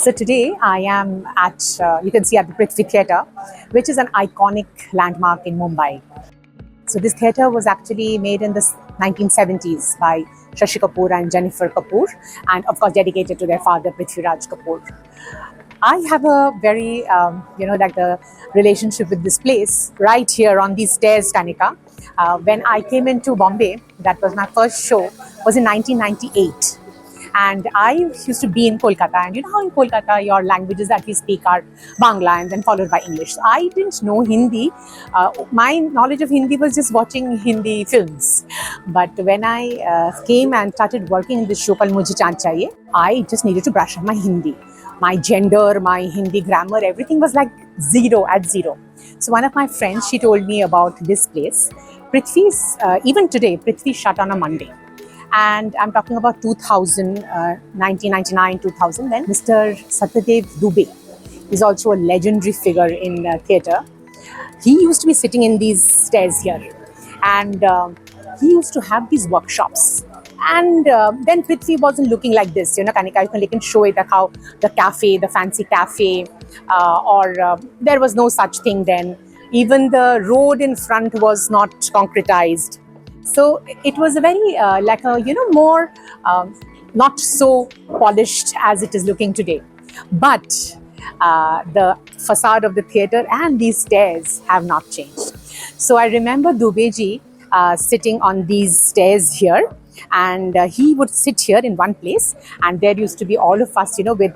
So today I am at, you can see at the Prithvi Theatre, which is an iconic landmark in Mumbai. So this theatre was actually made in the 1970s by Shashi Kapoor and Jennifer Kapoor, and of course dedicated to their father Prithviraj Kapoor. I have a very, like the relationship with this place right here on these stairs, Kanika. When I came into Bombay, that was my first show, was in 1998. And I used to be in Kolkata, and you know how in Kolkata your languages that we speak are Bangla and then followed by English. So I didn't know Hindi. My knowledge of Hindi was just watching Hindi films. But when I came and started working in this show called Mujhe Chand Chahiye, I just needed to brush up my Hindi. My gender, my Hindi grammar, everything was like zero at zero. So one of my friends, she told me about this place. Prithvi's, even today, Prithvi shut on a Monday. And I'm talking about 2000, 1999, 2000. Then Mr. Satyadev Dubey is also a legendary figure in theatre. He used to be sitting in these stairs here, and he used to have these workshops. And then Prithvi wasn't looking like this, you know, Kanika, you can show it like how the cafe, the fancy cafe, there was no such thing then. Even the road in front was not concretized. So it was a very more not so polished as it is looking today. But the facade of the theatre and these stairs have not changed. So I remember Dubeji sitting on these stairs here, and he would sit here in one place, and there used to be all of us, you know, with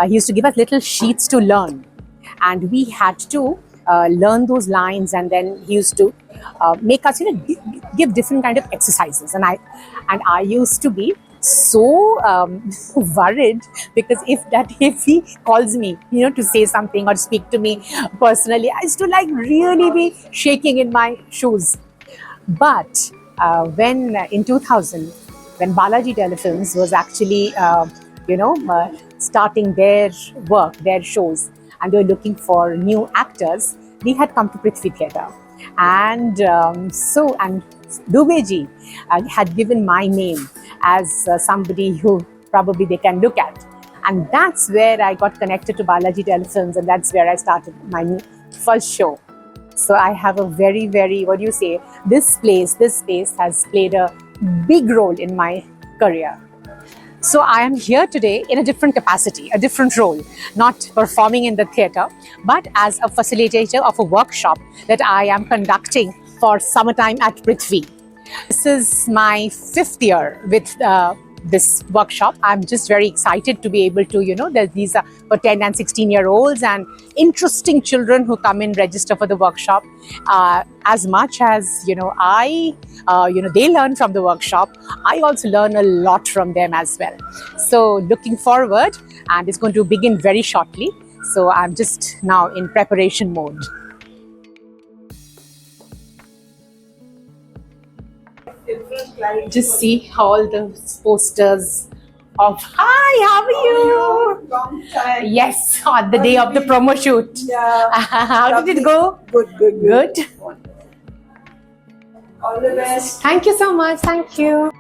he used to give us little sheets to learn, and we had to learn those lines, and then he used to make us, you know, give different kind of exercises, and I used to be so worried, because if he calls me, you know, to say something or speak to me personally, I used to like really be shaking in my shoes. But when in 2000, when Balaji Telefilms was actually starting their work, their shows, and they were looking for new actors, we had come to Prithvi Theatre. And Dubeji had given my name as somebody who probably they can look at. And that's where I got connected to Balaji Telefilms, and that's where I started my first show. So I have a very, very, what do you say, this place has played a big role in my career. So I am here today in a different capacity, a different role, not performing in the theatre, but as a facilitator of a workshop that I am conducting for summertime at Prithvi. This is my 5th year with this workshop. I'm just very excited to be able to, you know, these are for 10 and 16-year-olds and interesting children who come in, register for the workshop. As much as, you know, they learn from the workshop, I also learn a lot from them as well. So looking forward, and it's going to begin very shortly. So I'm just now in preparation mode. Just see all the posters of hi, how are you? Long time. Yes, on the day of the promo shoot. Yeah. How did it go? Good. Good. All the best. Thank you so much. Thank you.